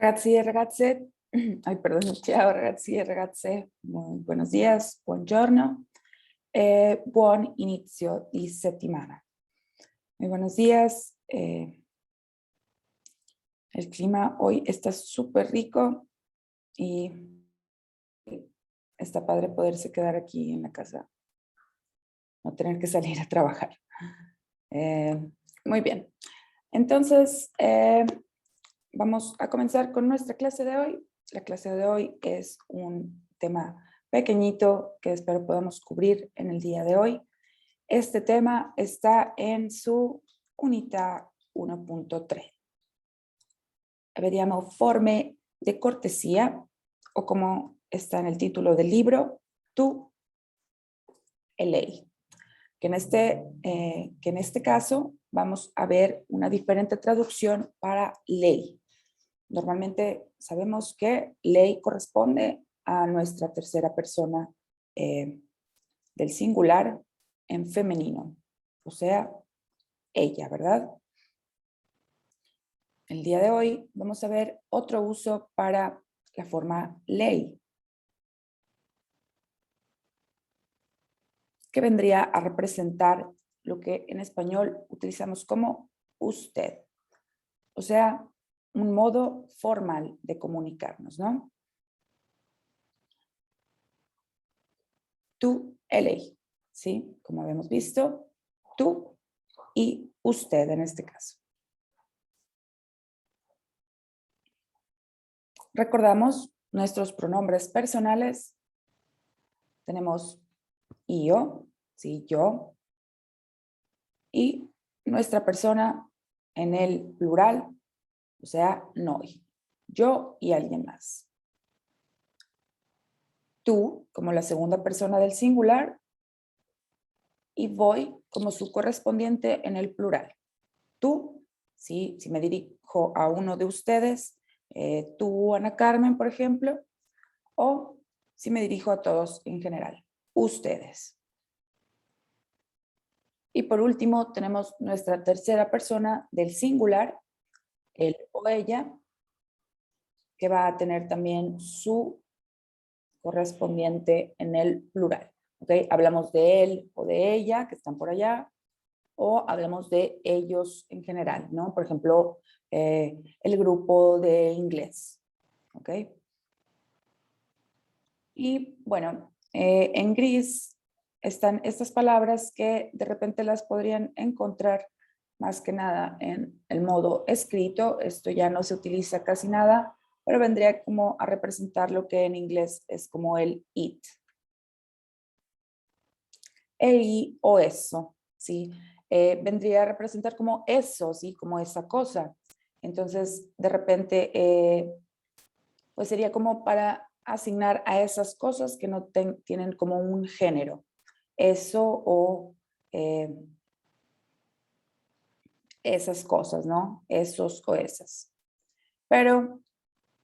Ragazzi e ragazze, perdón, ciao ragazzi e ragazze, buenos días, buongiorno, buon inizio di settimana. Muy buenos días, el clima hoy está súper rico y está padre poderse quedar aquí en la casa, no tener que salir a trabajar. Muy bien, entonces vamos a comenzar con nuestra clase de hoy. La clase de hoy es un tema pequeñito que espero podamos cubrir en el día de hoy. Este tema está en su unità 1.3. Vediamo forme de cortesía, o como está en el título del libro, tú e lei. Que en este caso vamos a ver una diferente traducción para lei. Normalmente sabemos que lei corresponde a nuestra tercera persona del singular en femenino, o sea, ella, ¿verdad? El día de hoy vamos a ver otro uso para la forma lei, que vendría a representar lo que en español utilizamos como usted, o sea, un modo formal de comunicarnos, ¿no? Tú e lei, ¿sí? Como habíamos visto, tú y usted en este caso. Recordamos nuestros pronombres personales. Tenemos yo, sí, yo, y nuestra persona en el plural, o sea, noi, yo y alguien más. Tú como la segunda persona del singular y voy como su correspondiente en el plural. Tú, ¿sí? Si me dirijo a uno de ustedes, tú, Ana Carmen, por ejemplo, o si me dirijo a todos en general, ustedes. Y por último, tenemos nuestra tercera persona del singular, él o ella, que va a tener también su correspondiente en el plural. ¿Okay? Hablamos de él o de ella, que están por allá, o hablamos de ellos en general, ¿no? Por ejemplo, el grupo de inglés, ¿ok? Y bueno, en gris están estas palabras que de repente las podrían encontrar más que nada en el modo escrito. Esto ya no se utiliza casi nada, pero vendría como a representar lo que en inglés es como el it. El o eso, ¿sí? Vendría a representar como eso, ¿sí? Como esa cosa. Entonces, de repente, pues sería como para asignar a esas cosas que no tienen como un género. Eso o esas cosas, ¿no? Esos o esas. Pero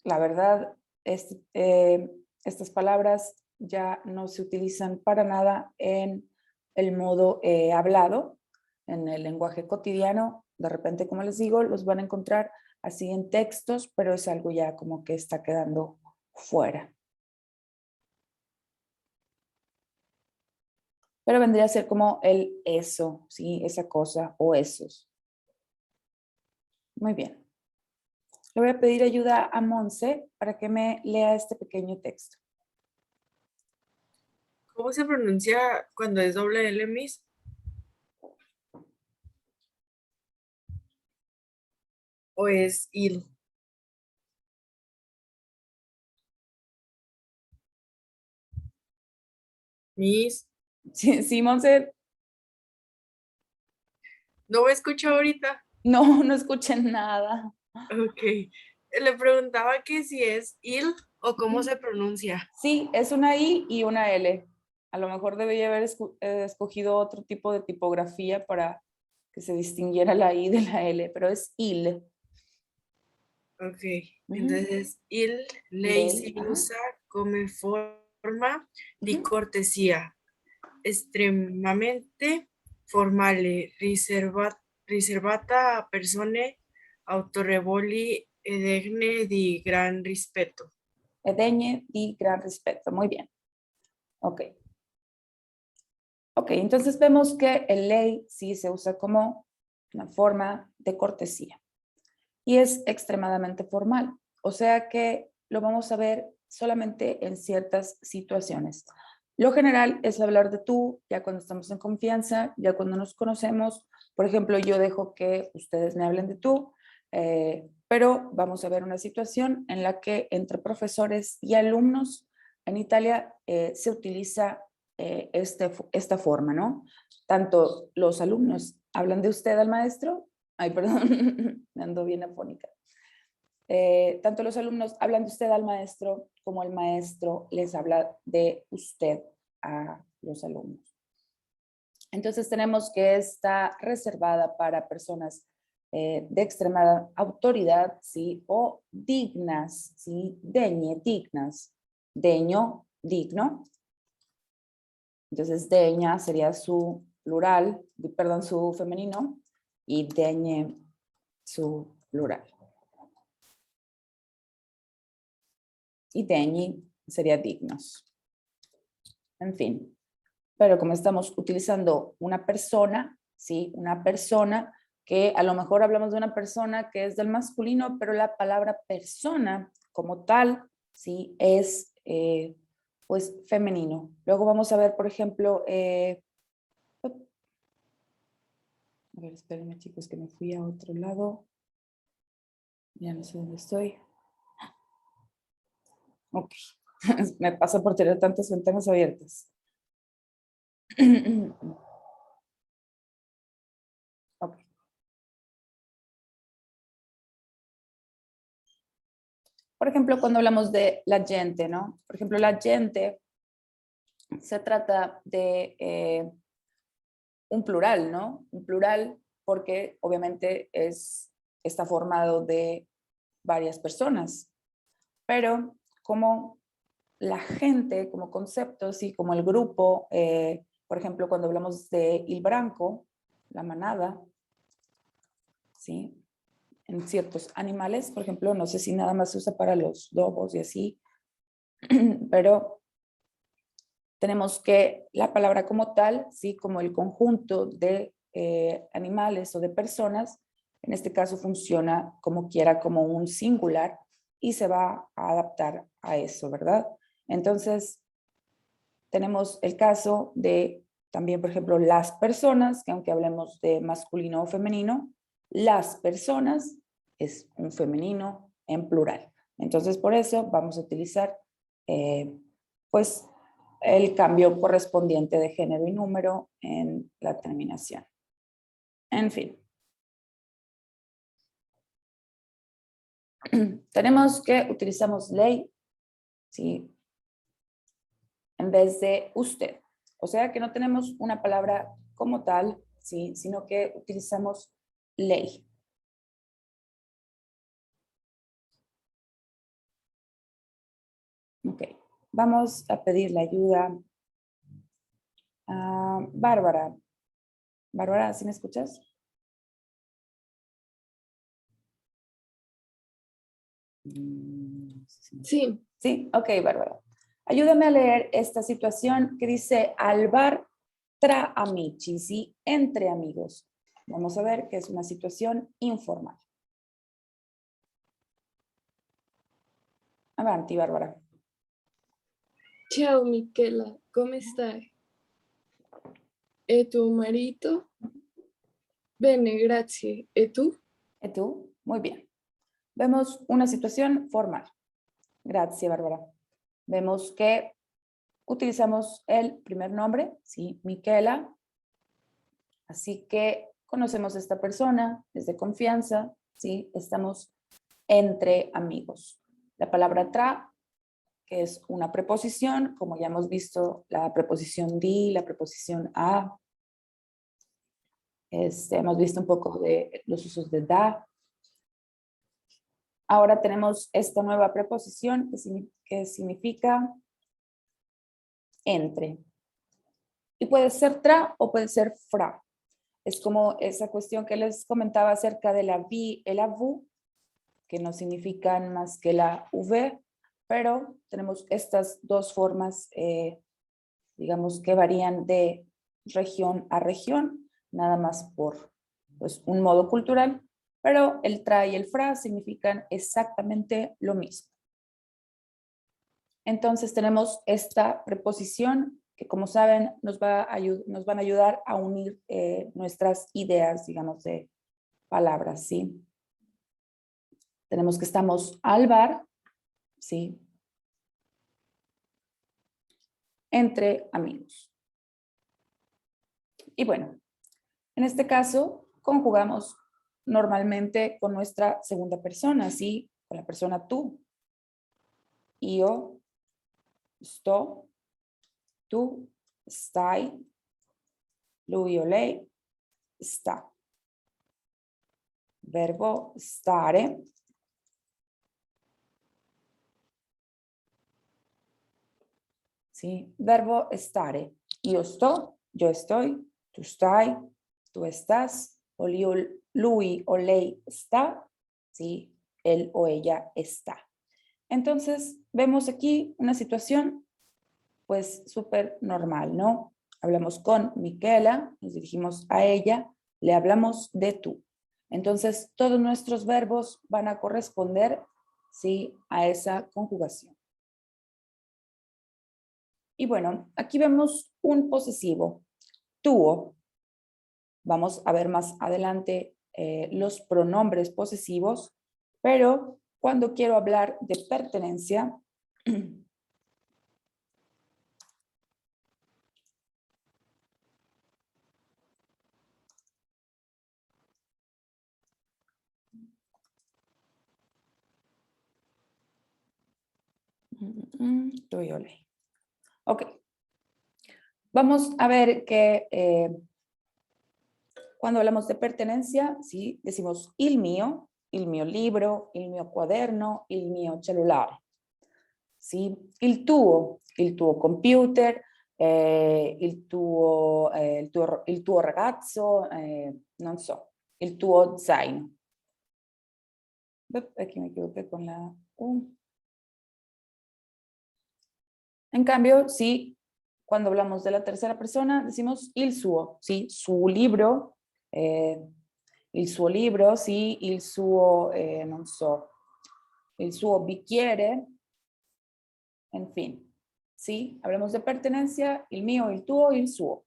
la verdad, estas palabras ya no se utilizan para nada en el modo hablado, en el lenguaje cotidiano. De repente, como les digo, los van a encontrar así en textos, pero es algo ya como que está quedando fuera. Pero vendría a ser como el eso, ¿sí? Esa cosa o esos. Muy bien. Le voy a pedir ayuda a Monse para que me lea este pequeño texto. ¿Cómo se pronuncia cuando es doble L, Miss? ¿O es il? Miss, Sí, sí, Monse, no me escucho ahorita. no, no escuchen nada. Ok. Le preguntaba que si es il o cómo se pronuncia. Sí, es una I y una L. A lo mejor debería haber escogido otro tipo de tipografía para que se distinguiera la I de la L, pero es IL. Ok. Ujú. Entonces, il, lei Lei, si ajá. usa come forma di Ujú. cortesia, estremamente formale, riservata a persone autorevoli degne di gran rispetto. Degne di gran respeto. Muy bien. Ok. Ok, entonces vemos que el lei sí se usa como una forma de cortesía y es extremadamente formal. O sea que lo vamos a ver solamente en ciertas situaciones. Lo general es hablar de tú, ya cuando estamos en confianza, ya cuando nos conocemos. Por ejemplo, yo dejo que ustedes me hablen de tú, pero vamos a ver una situación en la que entre profesores y alumnos en Italia se utiliza esta forma, ¿no? Tanto los alumnos hablan de usted al maestro, ay, perdón, me ando bien afónica. Tanto los alumnos hablan de usted al maestro como el maestro les habla de usted a los alumnos. Entonces tenemos que está reservada para personas de extremada autoridad, ¿sí? O dignas, ¿sí? Degne, dignas. Deño, digno. Entonces deña sería su plural, perdón, su femenino, y degne su plural. Y degni sería dignos. En fin, pero como estamos utilizando una persona, ¿sí? Una persona que a lo mejor hablamos de una persona que es del masculino, pero la palabra persona como tal, ¿sí? Es pues femenino. Luego vamos a ver, por ejemplo, a ver, espérenme chicos que me fui a otro lado. Ya no sé dónde estoy. Ok, me pasa por tener tantas ventanas abiertas. Ok. Por ejemplo, cuando hablamos de la gente, ¿no? Por ejemplo, la gente se trata de un plural, ¿no? Un plural porque obviamente está formado de varias personas, pero como la gente, como concepto, sí, como el grupo, por ejemplo, cuando hablamos de il branco, la manada, ¿sí? En ciertos animales, por ejemplo, no sé si nada más se usa para los lobos y así, pero tenemos que la palabra como tal, ¿sí? Como el conjunto de animales o de personas, en este caso funciona como quiera, como un singular, y se va a adaptar a eso, ¿verdad? Entonces, tenemos el caso de también, por ejemplo, las personas, que aunque hablemos de masculino o femenino, las personas es un femenino en plural. Entonces, por eso vamos a utilizar, pues, el cambio correspondiente de género y número en la terminación. En fin. Tenemos que utilizamos ley, ¿sí? En vez de usted. O sea que no tenemos una palabra como tal, ¿sí? Sino que utilizamos ley. Ok, vamos a pedir la ayuda a Bárbara. Bárbara, ¿sí me escuchas? Sí, Sí, ok, Bárbara. Ayúdame a leer esta situación que dice al bar tra amici, ¿sí? Entre amigos. Vamos a ver que es una situación informal. Avanti, Bárbara. ciao Michela, come stai? E tu marito? Bene, grazie. E tu? ¿Y tú? Muy bien. Vemos una situación formal. Gracias, Bárbara. Vemos que utilizamos el primer nombre, ¿sí? Michela. Así que conocemos a esta persona, es de confianza, ¿sí? Estamos entre amigos. La palabra tra, que es una preposición, como ya hemos visto, la preposición di, la preposición a. Hemos visto un poco de los usos de da. Ahora tenemos esta nueva preposición que significa entre. Y puede ser tra o puede ser fra. Es como esa cuestión que les comentaba acerca de la vi, el avu, que no significan más que la V, pero tenemos estas dos formas, digamos, que varían de región a región, nada más por pues, un modo cultural, pero el tra y el fra significan exactamente lo mismo. Entonces tenemos esta preposición que, como saben, nos van a ayudar a unir nuestras ideas, digamos, de palabras, ¿sí? Tenemos que estamos al bar, ¿sí? Entre amigos. Y bueno, en este caso conjugamos normalmente con nuestra segunda persona, ¿sí? Con la persona tú. Io sto, tu stai, lui o lei sta. Verbo stare. ¿Sí? Verbo stare. Io sto, yo estoy, tú stai, tú estás, o lui o lei está, ¿sí? Él o ella está. Entonces, vemos aquí una situación pues súper normal, ¿no? Hablamos con Miquela, nos dirigimos a ella, le hablamos de tú. Entonces, todos nuestros verbos van a corresponder, ¿sí? A esa conjugación. Y bueno, aquí vemos un posesivo, tuo. Vamos a ver más adelante los pronombres posesivos, pero cuando quiero hablar de pertenencia, tú y yo ley. Ok. Vamos a ver que cuando hablamos de pertenencia, ¿sí? Decimos il mio libro, il mio quaderno, il mio cellulare. ¿Sí? Il tuo computer, il tuo ragazzo, non so, il tuo zaino. Aquí me equivoqué con la U. En cambio, sí, cuando hablamos de la tercera persona, decimos il suo, ¿sí? Su libro, il suo libro, sì, il suo, non so, il suo bicchiere, en fin. ¿Sí? Hablamos de pertenencia, el mío, el tuyo y el suo.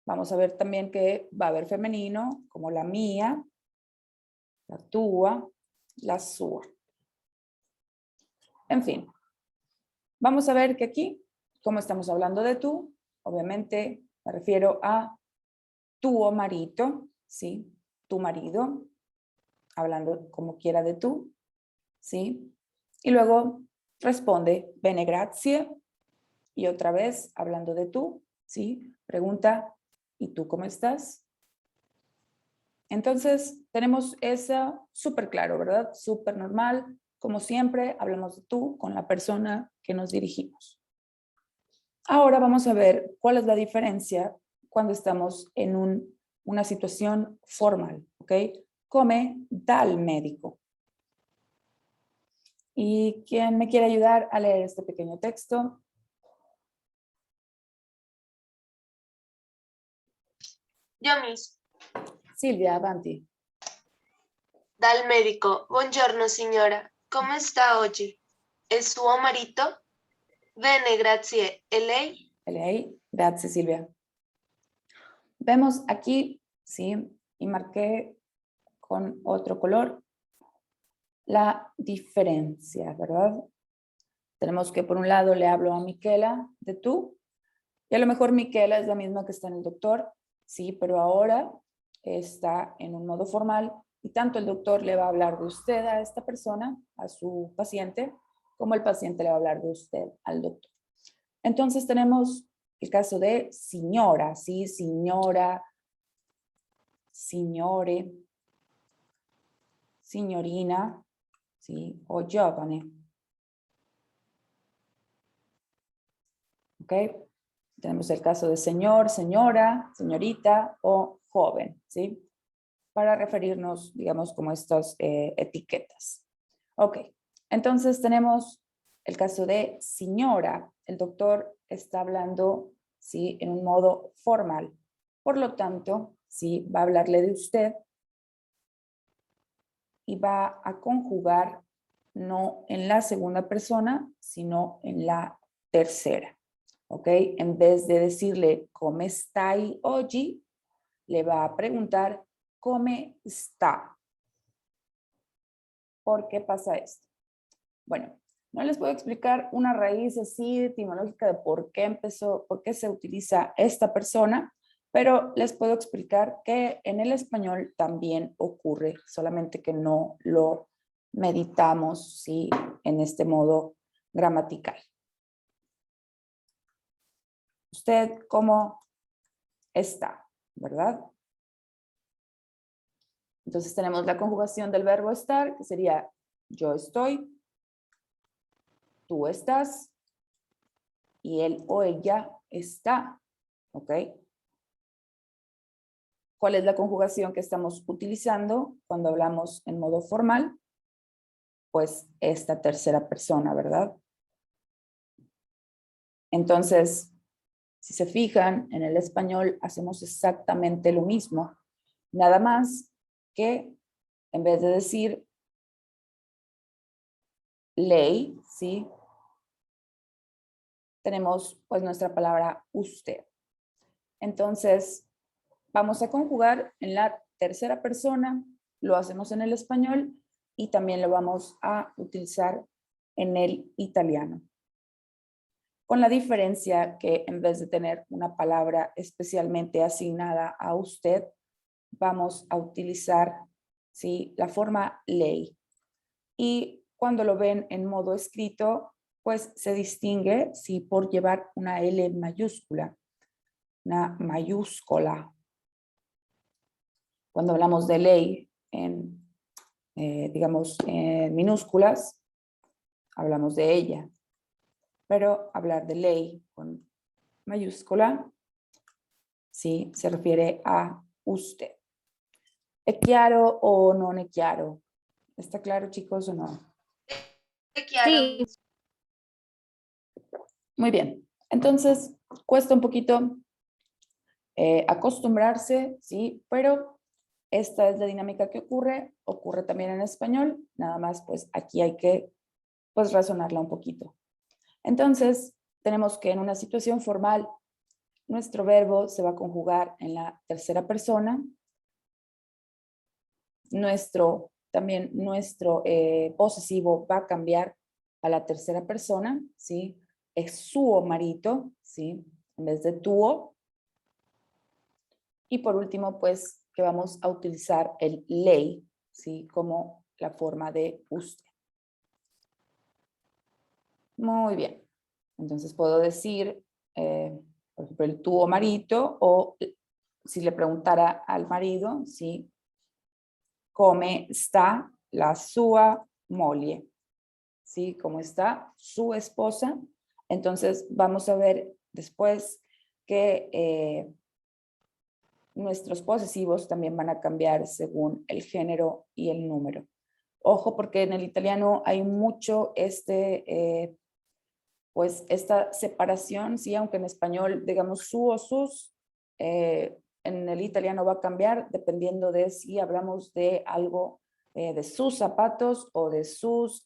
Vamos a ver también que va a haber femenino, como la mía, la tua, la sua. En fin, vamos a ver que aquí, como estamos hablando de tú, obviamente me refiero a tuo marito, ¿sí? Tu marido, hablando como quiera de tú, ¿sí? Y luego responde, bene, grazie, y otra vez hablando de tú, ¿sí? Pregunta, ¿y tú cómo estás? Entonces, tenemos eso súper claro, ¿verdad? Súper normal. Como siempre, hablamos de tú con la persona que nos dirigimos. Ahora vamos a ver cuál es la diferencia cuando estamos en una situación formal, ¿ok? Come dal médico. ¿Y quién me quiere ayudar a leer este pequeño texto? Yo mismo. Silvia, avanti. Dal medico. Buongiorno signora. Come sta oggi? Il suo marito? Bene, grazie. E lei? Lei, grazie Silvia. Vemos aquí, ¿sí? Y marqué con otro color la diferencia, ¿verdad? Tenemos que por un lado le hablo a Miquela de tú, y a lo mejor Miquela es la misma que está en el doctor, sí, pero ahora está en un modo formal y tanto el doctor le va a hablar de usted a esta persona, a su paciente, como el paciente le va a hablar de usted al doctor. Entonces tenemos el caso de signora, sí, signora, signore, signorina, sí, o giovane. ¿Ok? Tenemos el caso de señor, señora, señorita o joven, ¿sí? para referirnos, digamos, como estas etiquetas. Ok, entonces tenemos el caso de señora. El doctor está hablando, ¿sí?, en un modo formal. Por lo tanto, ¿sí?, va a hablarle de usted y va a conjugar no en la segunda persona, sino en la tercera. ¿Ok? En vez de decirle, ¿come stai oggi?, le va a preguntar, ¿come sta? ¿Por qué pasa esto? Bueno, no les puedo explicar una raíz así etimológica de por qué empezó, por qué se utiliza esta persona, pero les puedo explicar que en el español también ocurre, solamente que no lo meditamos, ¿sí?, en este modo gramatical. ¿Usted cómo está? ¿Verdad? Entonces tenemos la conjugación del verbo estar, que sería yo estoy, tú estás y él o ella está. ¿Ok? ¿Cuál es la conjugación que estamos utilizando cuando hablamos en modo formal? Pues esta tercera persona, ¿verdad? Entonces, si se fijan, en el español hacemos exactamente lo mismo, nada más que en vez de decir ley, ¿sí?, tenemos pues nuestra palabra usted. Entonces, vamos a conjugar en la tercera persona, lo hacemos en el español y también lo vamos a utilizar en el italiano. Con la diferencia que en vez de tener una palabra especialmente asignada a usted, vamos a utilizar, ¿sí?, la forma lei. Y cuando lo ven en modo escrito, pues se distingue, ¿sí?, por llevar una L mayúscula, una mayúscula. Cuando hablamos de ley en, digamos, en minúsculas, hablamos de ella. Pero hablar de ley con mayúscula, sí, se refiere a usted. ¿Es claro o no es claro? ¿Está claro, chicos, o no? Claro. Muy bien. Entonces, cuesta un poquito acostumbrarse, sí, pero esta es la dinámica que ocurre también en español, nada más pues aquí hay que pues razonarla un poquito. Entonces, tenemos que en una situación formal, nuestro verbo se va a conjugar en la tercera persona, también nuestro posesivo va a cambiar a la tercera persona, ¿sí? Es suo marito, ¿sí?, en vez de tuo. Y por último, pues, que vamos a utilizar el lei, ¿sí?, como la forma de usted. Muy bien. Entonces puedo decir, por ejemplo, el tuo marito, o si le preguntara al marido, ¿sí?, come sta la sua moglie, ¿sí?, cómo está su esposa. Entonces vamos a ver después que nuestros posesivos también van a cambiar según el género y el número. Ojo, porque en el italiano hay mucho pues esta separación, ¿sí? Aunque en español, digamos, su o sus, en el italiano va a cambiar dependiendo de si hablamos de algo de sus zapatos o de sus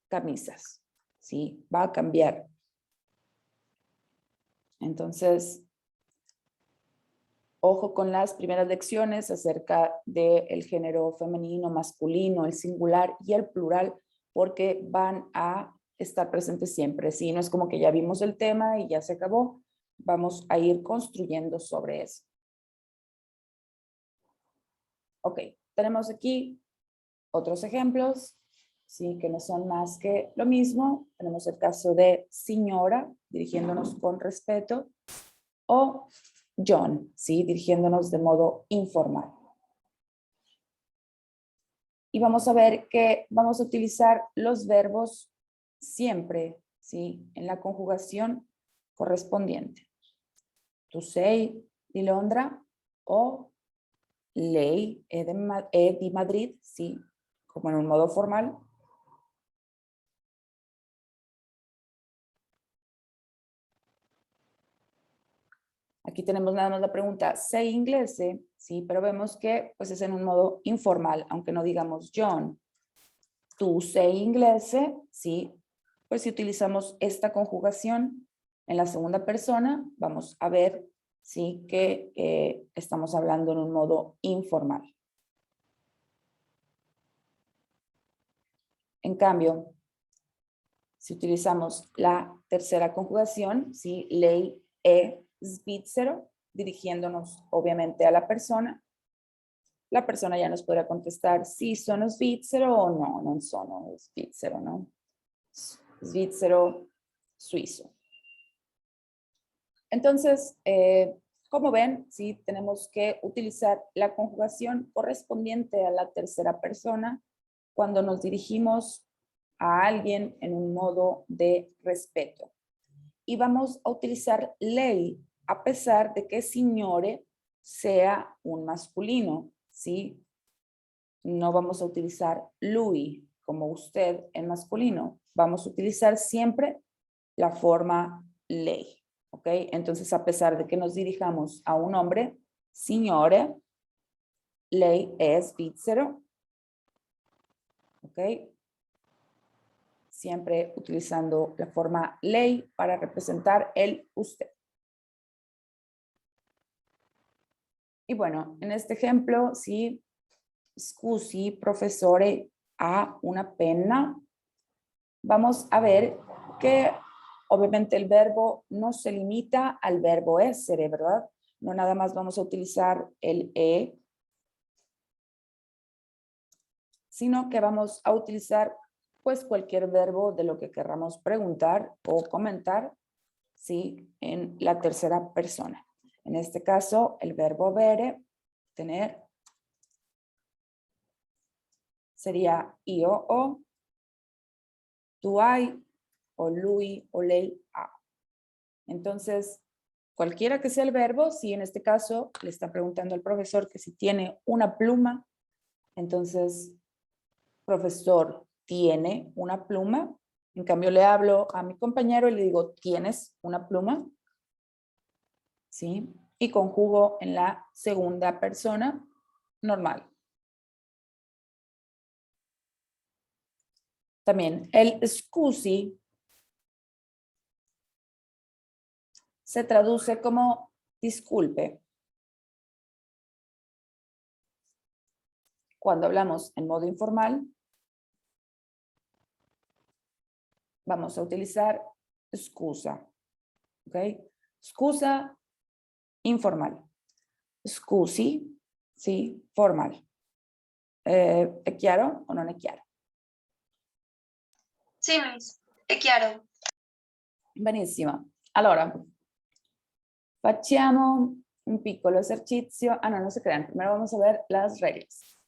camisas, ¿sí? Va a cambiar. Entonces, ojo con las primeras lecciones acerca del género femenino, masculino, el singular y el plural, porque van a estar presentes siempre. Sí, no es como que ya vimos el tema y ya se acabó. Vamos a ir construyendo sobre eso. Ok, tenemos aquí otros ejemplos, sí, que no son más que lo mismo. Tenemos el caso de señora, dirigiéndonos con respeto, o John, ¿sí?, dirigiéndonos de modo informal. Y vamos a ver que vamos a utilizar los verbos siempre, ¿sí?, en la conjugación correspondiente. Tu sei di Londra o lei è di Madrid, sí, como en un modo formal. Aquí tenemos nada más la pregunta, ¿sei inglese? Sí, pero vemos que pues es en un modo informal, aunque no digamos John. ¿Tú sei inglese? Sí, pues si utilizamos esta conjugación en la segunda persona, vamos a ver, sí, que estamos hablando en un modo informal. En cambio, si utilizamos la tercera conjugación, ¿sí? Lei è svizzero, dirigiéndonos obviamente a la persona ya nos podrá contestar sí sono svizzero o no, non sono svizzero, ¿no? Svizzero, suizo. Entonces, como ven, sí, tenemos que utilizar la conjugación correspondiente a la tercera persona cuando nos dirigimos a alguien en un modo de respeto. Y vamos a utilizar lei a pesar de que signore sea un masculino, ¿sí? No vamos a utilizar lui como usted en masculino. Vamos a utilizar siempre la forma lei, ¿ok? Entonces, a pesar de que nos dirijamos a un hombre, signore, lei è svizzero, ¿ok? Siempre utilizando la forma lei para representar el usted. Y bueno, en este ejemplo, sí, scusi, professore, ha una penna. Vamos a ver que obviamente el verbo no se limita al verbo essere, ¿verdad? No nada más vamos a utilizar el e, sino que vamos a utilizar pues cualquier verbo de lo que querramos preguntar o comentar, ¿sí? En la tercera persona. En este caso, el verbo avere, tener, sería io ho, tu hai, o lui o lei ha. Entonces, cualquiera que sea el verbo, si en este caso le está preguntando al profesor que si tiene una pluma, entonces, profesor, ¿tiene una pluma? En cambio, le hablo a mi compañero y le digo, ¿tienes una pluma? ¿Sí? Y conjugo en la segunda persona normal. También el scusi se traduce como disculpe. Cuando hablamos en modo informal, vamos a utilizar scusa. ¿Ok? Scusa, informal. Scusi, sì, formal. È chiaro o non è chiaro? Sì, Miss, è chiaro. Benissimo. Allora, facciamo un piccolo esercicio. Ah, no, no se crean. Primero vamos a ver las reglas.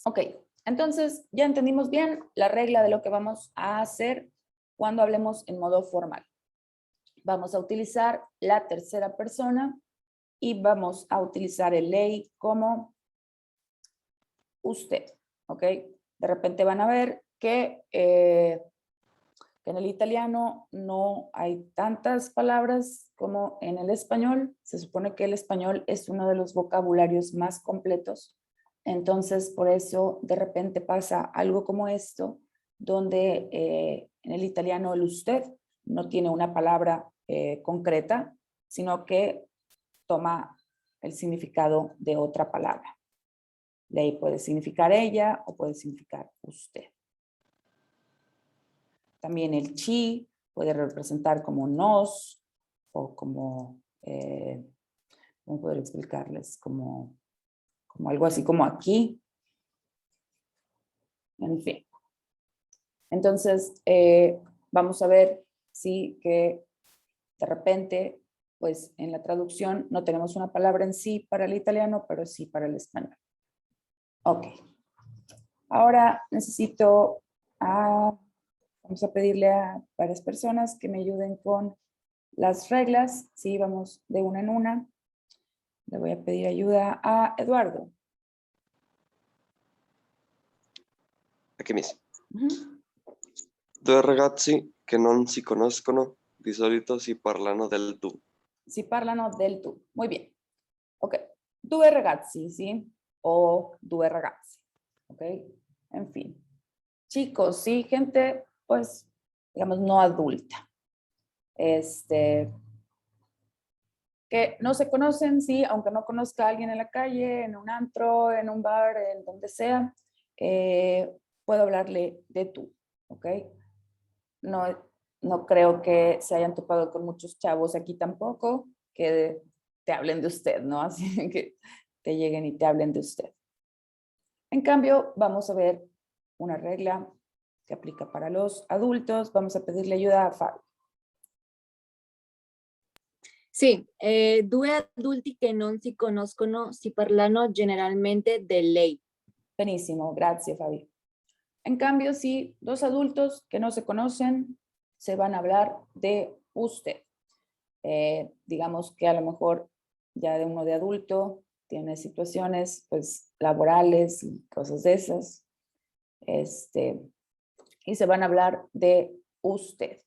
Ok, entonces ya entendimos bien la regla de lo que vamos a hacer cuando hablemos en modo formal. Vamos a utilizar la tercera persona y vamos a utilizar el lei como usted, ¿ok? De repente van a ver que en el italiano no hay tantas palabras como en el español. Se supone que el español es uno de los vocabularios más completos. Entonces, por eso de repente pasa algo como esto, donde en el italiano el usted no tiene una palabra concreta, sino que toma el significado de otra palabra. Lei puede significar ella o puede significar usted. También el chi puede representar como nos o como, ¿cómo poder explicarles? Como algo así como aquí. En fin. Entonces, vamos a ver si que de repente, pues en la traducción no tenemos una palabra en sí para el italiano, pero sí para el español. Ok. Ahora necesito, vamos a pedirle a varias personas que me ayuden con las reglas. Sí, vamos de una en una. Le voy a pedir ayuda a Eduardo. Aquí mismo. Ujú. Due ragazzi che non si conoscono di solito si parlano del tu. Si parlano del tu. Muy bien. Ok. Due ragazzi, ¿sí? O due ragazzi. Ok. En fin. Chicos, sí, gente, pues, digamos, no adulta. Que no se conocen, sí, aunque no conozca a alguien en la calle, en un antro, en un bar, en donde sea, puedo hablarle de tú, ¿ok? No, no creo que se hayan topado con muchos chavos aquí tampoco que te hablen de usted, ¿no? Así que te lleguen y te hablen de usted. En cambio, vamos a ver una regla que aplica para los adultos. Vamos a pedirle ayuda a Fabio. Sì, due adulti che non si conoscono si parlano generalmente de lei. Buenísimo, gracias, Fabi. En cambio, si dos adultos que no se conocen se van a hablar de usted. Digamos que a lo mejor ya de uno de adulto tiene situaciones pues laborales y cosas de esas. Y se van a hablar de usted.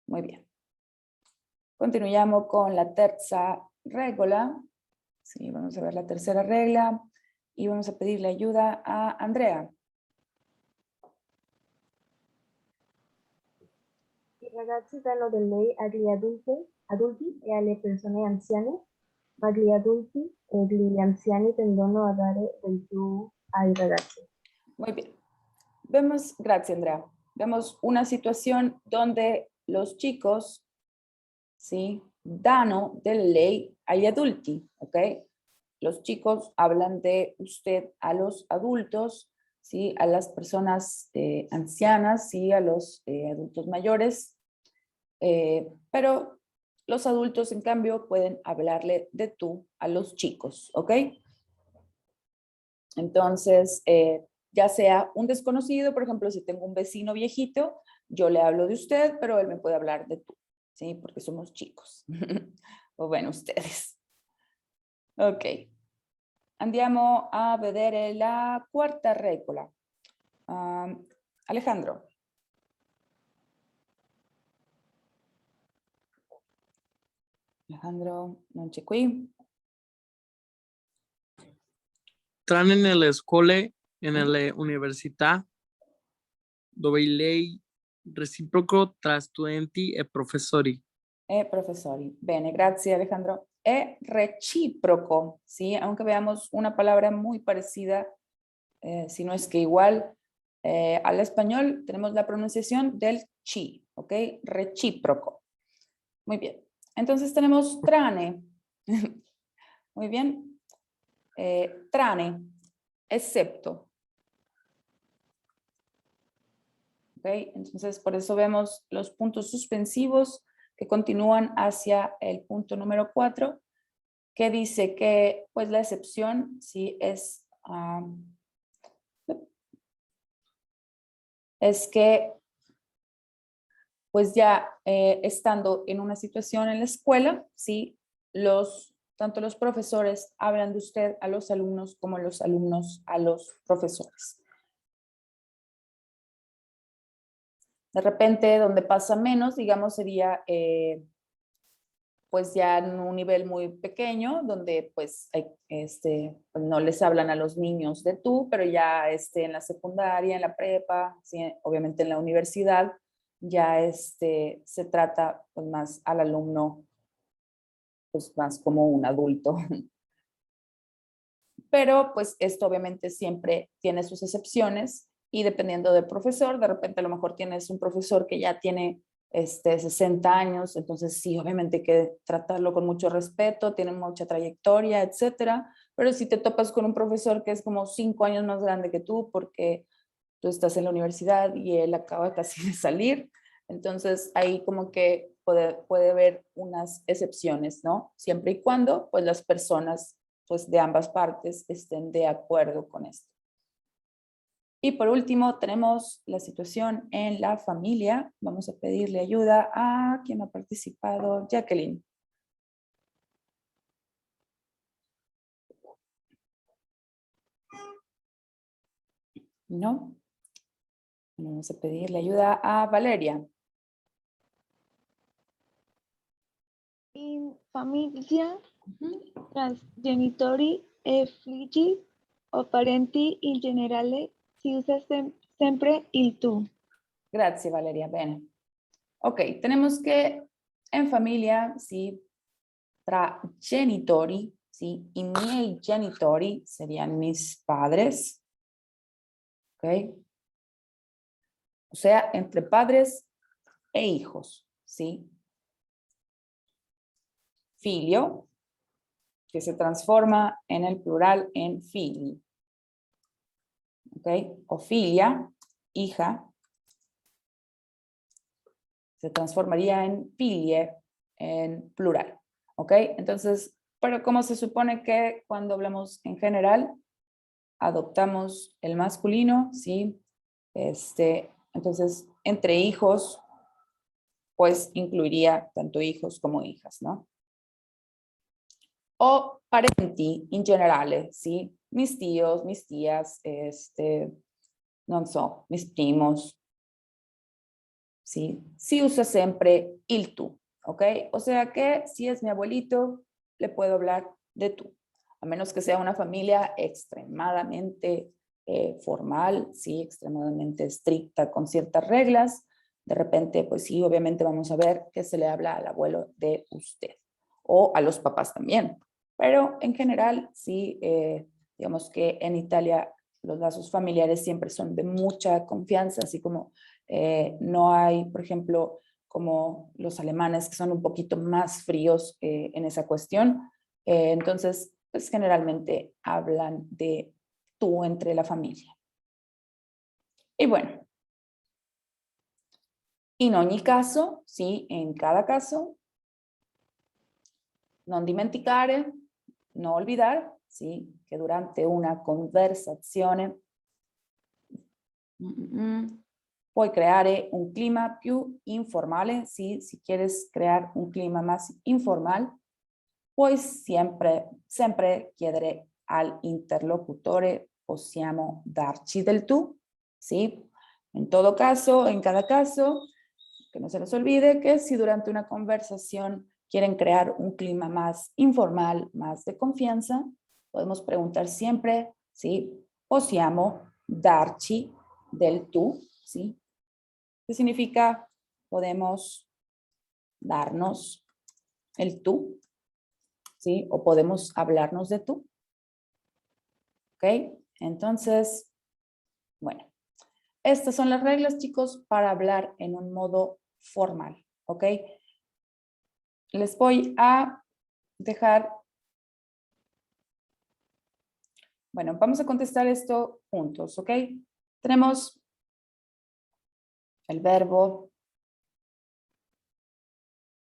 Muy bien. Continuamos con la tercera regla. Sí, vamos a ver la tercera regla y vamos a pedirle ayuda a Andrea. I ragazzi danno del lei agli adulti e alle persone anziane, ma gli adulti e gli anziani tendono a dare del tu ai ragazzi. Muy bien. Vemos, gracias Andrea, vemos una situación donde los chicos, ¿sí? Danno del lei agli adulti, ¿ok? Los chicos hablan de usted a los adultos, ¿sí? A las personas ancianas, ¿sí? A los adultos mayores, pero los adultos, en cambio, pueden hablarle de tú a los chicos, ¿ok? Entonces, ya sea un desconocido, por ejemplo, si tengo un vecino viejito, yo le hablo de usted, pero él me puede hablar de tú, ¿sí? Porque somos chicos. O bueno, ustedes. Ok. Andiamo a vedere la quarta regola. Alejandro. Alejandro, non c'è qui. Tranne nelle scuole e nelle università dove il lei reciproco tra studenti e professori. Profesori. Bene, grazie Alejandro. Es recíproco, ¿sí? Aunque veamos una palabra muy parecida, si no es que igual, al español tenemos la pronunciación del chi, ¿ok? Recíproco. Muy bien. Entonces tenemos trane. Muy bien. Trane, excepto. ¿Ok? Entonces por eso vemos los puntos suspensivos que continúan hacia el punto número 4, que dice que pues la excepción sí es que pues ya estando en una situación en la escuela, sí, tanto los profesores hablan de usted a los alumnos como los alumnos a los profesores. De repente, donde pasa menos, digamos, sería pues ya en un nivel muy pequeño, donde pues, pues no les hablan a los niños de tú, pero ya en la secundaria, en la prepa, ¿sí? Obviamente en la universidad, ya se trata pues, más al alumno, pues más como un adulto. Pero pues esto obviamente siempre tiene sus excepciones y dependiendo del profesor, de repente a lo mejor tienes un profesor que ya tiene 60 años, entonces sí, obviamente hay que tratarlo con mucho respeto, tiene mucha trayectoria, etcétera, pero si te topas con un profesor que es como 5 años más grande que tú porque tú estás en la universidad y él acaba casi de salir, entonces ahí como que puede haber unas excepciones, ¿no? Siempre y cuando pues las personas pues de ambas partes estén de acuerdo con esto. Y por último, tenemos la situación en la familia. Vamos a pedirle ayuda a quien ha participado, Jacqueline. ¿No? Vamos a pedirle ayuda a Valeria. In famiglia, genitori e figli o parenti in generale si usa sempre il tu. Grazie Valeria, bene. Ok, tenemos que en familia, sí, tra genitori, sí, i miei genitori serían mis padres. Ok. O sea, entre padres e hijos, ¿sí? Figlio, que se transforma en el plural en figli. ¿Ok? O filia, hija, se transformaría en filie, en plural. ¿Ok? Entonces, pero como se supone que cuando hablamos en general, adoptamos el masculino, ¿sí? Entonces, entre hijos, pues incluiría tanto hijos como hijas, ¿no? O parenti in generale, ¿sí? Mis tíos, mis tías, non so, mis primos, ¿sí? Si usa siempre il tu, ¿ok? O sea que si es mi abuelito, le puedo hablar de tú, a menos que sea una familia extremadamente formal, ¿sí? Extremadamente estricta, con ciertas reglas. De repente, pues sí, obviamente vamos a ver que se le habla al abuelo de usted, o a los papás también. Pero en general, sí, digamos que en Italia los lazos familiares siempre son de mucha confianza, así como no hay, por ejemplo, como los alemanes que son un poquito más fríos en esa cuestión. Entonces, pues generalmente hablan de tú entre la familia. Y bueno, in ogni caso, sí, en cada caso, non dimenticare, no olvidar, sí, que durante una conversazione puoi creare un clima più informale, sí, si quieres crear un clima más informal, pues sempre chiedere al interlocutore, possiamo darci del tu, ¿sí? En todo caso, en cada caso, que no se nos olvide que si durante una conversación quieren crear un clima más informal, más de confianza, podemos preguntar siempre, ¿sí? Possiamo darci del tu, ¿sí? ¿Qué significa podemos darnos el tú? ¿Sí? O podemos hablarnos de tú. ¿Ok? Entonces, bueno, estas son las reglas, chicos, para hablar en un modo formal. ¿Ok? Les voy a dejar. Bueno, vamos a contestar esto juntos, ¿ok? Tenemos el verbo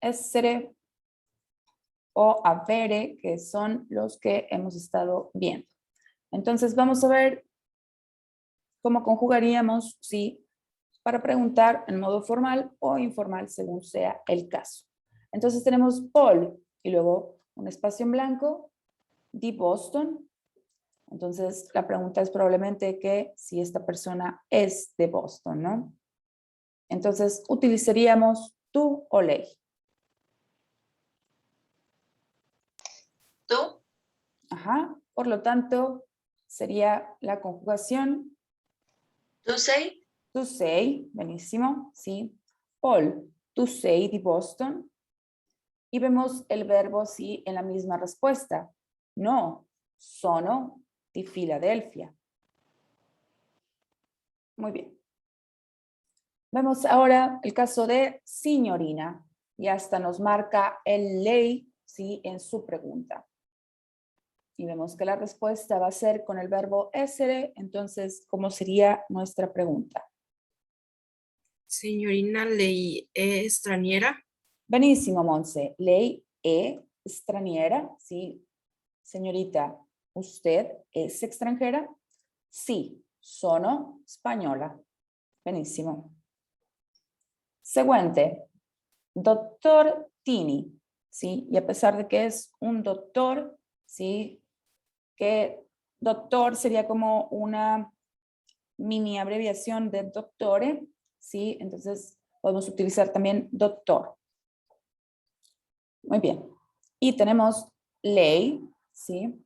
essere o avere, que son los que hemos estado viendo. Entonces vamos a ver cómo conjugaríamos, sí, para preguntar en modo formal o informal según sea el caso. Entonces tenemos Paul y luego un espacio en blanco, di Boston. Entonces la pregunta es probablemente que si esta persona es de Boston, ¿no? Entonces utilizaríamos tú o lei. ¿Tú? Ajá, por lo tanto sería la conjugación ¿Tú sei? tu sei, benissimo, sí. Paul, tu sei di Boston. Y vemos el verbo sí en la misma respuesta. No, sono di Filadelfia. Muy bien. Vemos ahora el caso de signorina. Y hasta nos marca el lei, sí, en su pregunta. Y vemos que la respuesta va a ser con el verbo essere. Entonces, ¿cómo sería nuestra pregunta? Signorina, lei è straniera? Benissimo, Monse. Lei è straniera, sí. Señorita, ¿usted es extranjera? Sí, sono spagnola. Benissimo. Seguente, doctor Tini, ¿sí? Y a pesar de que es un doctor, ¿sí? Que doctor sería como una mini abreviación de doctore, ¿sí? Entonces podemos utilizar también doctor. Muy bien. Y tenemos lei, ¿sí?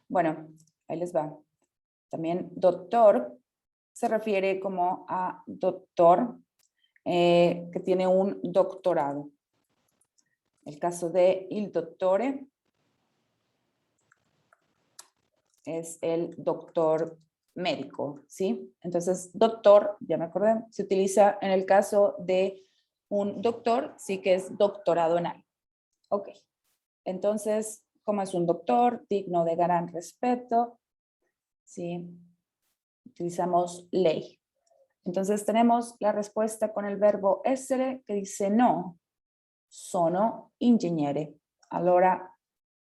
Bueno, ahí les va. También doctor se refiere como a doctor que tiene un doctorado. El caso de il dottore es el doctor médico, ¿sí? Entonces, doctor, ya me acordé, se utiliza en el caso de un doctor, sí que es doctorado en algo. Ok. Entonces, como es un doctor digno de gran respeto, ¿sí? Utilizamos lei. Entonces tenemos la respuesta con el verbo essere que dice no, sono ingegnere. Allora,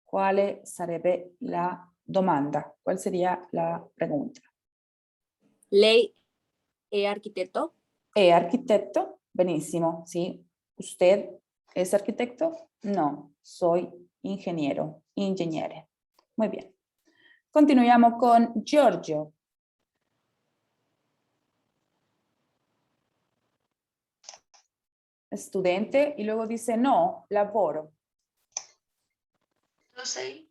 ¿cuál sarebbe la domanda? ¿Cuál sería la pregunta? Lei è arquitecto. ¿Es arquitecto? Benissimo, ¿sí? ¿Usted es arquitecto? No, soy ingeniero, ingegnere. Muy bien. Continuiamo con Giorgio. Estudiante y luego dice no, lavoro. Tu sei?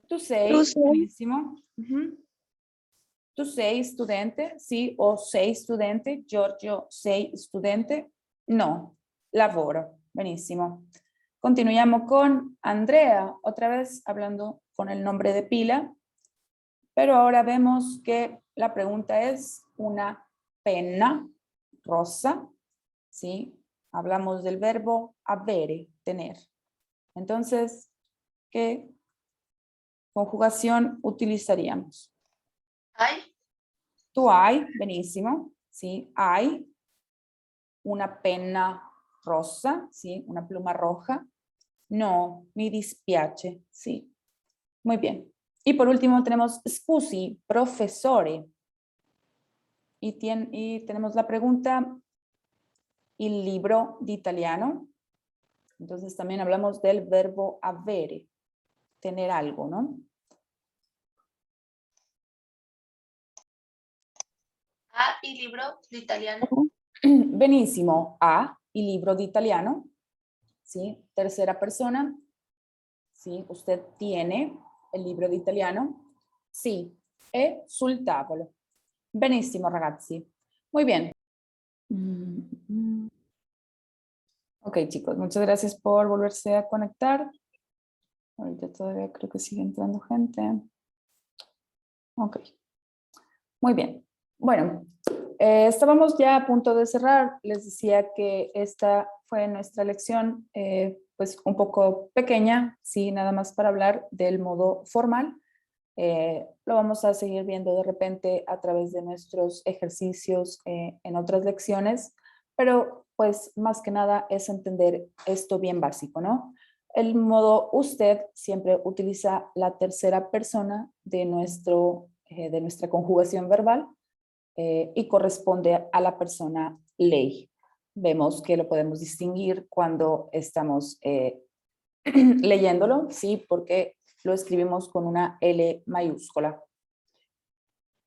Tu sei, benissimo. Tu sei studente? Sì, o sei studente? Giorgio, sei studente? No, lavoro. Benissimo. Continuiamo con Andrea, otra vez hablando con el nombre de pila, pero ahora vemos que la pregunta es una penna rosa, ¿sí? Hablamos del verbo avere, tener. Entonces, ¿qué conjugación utilizaríamos? Hai? Tu hai, benissimo, ¿sí? Hai una penna rossa, ¿sí? Una pluma roja. No, mi dispiace, sí. Muy bien. Y por último tenemos scusi, professore. Y tenemos la pregunta, ¿il libro di italiano? Entonces también hablamos del verbo avere, tener algo, ¿no? Ha il libro di italiano? Benissimo, ha il libro di italiano, ¿sí? Tercera persona, ¿sí? Usted tiene el libro di italiano? Sì, è sul tavolo. Benissimo, ragazzi. Muy bien. Ok, chicos, muchas gracias por volverse a conectar. Ahorita todavía creo que sigue entrando gente. Ok. Muy bien. Bueno, estábamos ya a punto de cerrar. Les decía que esta fue nuestra lección, pues un poco pequeña, sí, nada más para hablar del modo formal. Lo vamos a seguir viendo de repente a través de nuestros ejercicios en otras lecciones, pero pues más que nada es entender esto bien básico, ¿no? El modo usted siempre utiliza la tercera persona de nuestra conjugación verbal y corresponde a la persona lei. Vemos que lo podemos distinguir cuando estamos leyéndolo, ¿sí? Porque lo escribimos con una L mayúscula.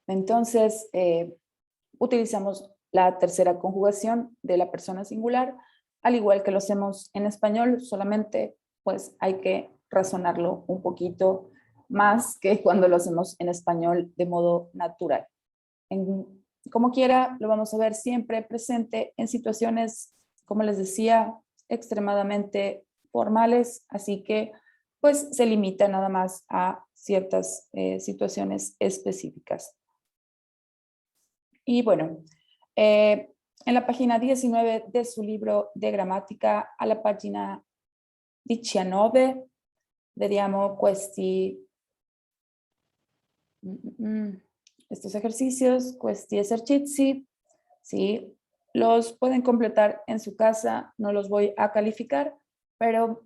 Entonces, utilizamos la tercera conjugación de la persona singular, al igual que lo hacemos en español, solamente pues hay que razonarlo un poquito más que cuando lo hacemos en español de modo natural. Como quiera, lo vamos a ver siempre presente en situaciones, como les decía, extremadamente formales, así que pues se limita nada más a ciertas situaciones específicas. Y bueno, en la página 19 de su libro de gramática, a la página 19, vediamo estos ejercicios, questi esercizi, ¿sí? Los pueden completar en su casa, no los voy a calificar, pero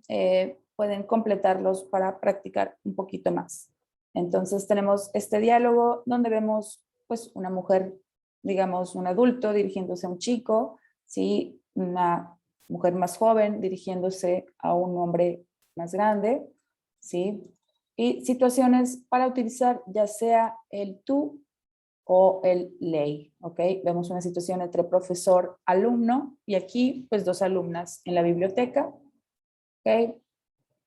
pueden completarlos para practicar un poquito más. Entonces tenemos este diálogo donde vemos pues una mujer, digamos un adulto dirigiéndose a un chico, ¿sí? Una mujer más joven dirigiéndose a un hombre más grande, ¿sí? Y situaciones para utilizar ya sea el tú o el lei, ¿ok? Vemos una situación entre profesor-alumno y aquí pues 2 alumnas en la biblioteca, ¿ok?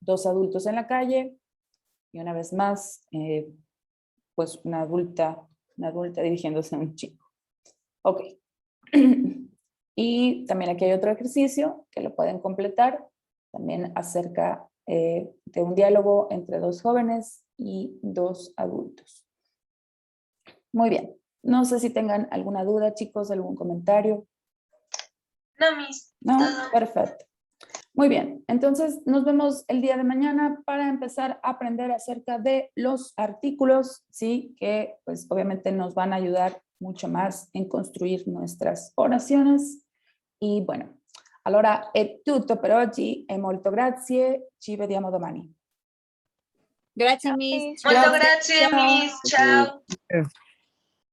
2 adultos en la calle y una vez más pues una adulta dirigiéndose a un chico. Ok. Y también aquí hay otro ejercicio que lo pueden completar, también acerca de un diálogo entre 2 jóvenes y 2 adultos. Muy bien. No sé si tengan alguna duda, chicos, algún comentario. No, Miss. No, Todo. perfecto. Muy bien, entonces nos vemos el día de mañana para empezar a aprender acerca de los artículos, ¿sí? Que pues obviamente nos van a ayudar mucho más en construir nuestras oraciones. Y bueno, allora è tutto per oggi e molto grazie, ci vediamo domani. Gracias, Miss. Muchas Gracias. gracias, Miss. Chao.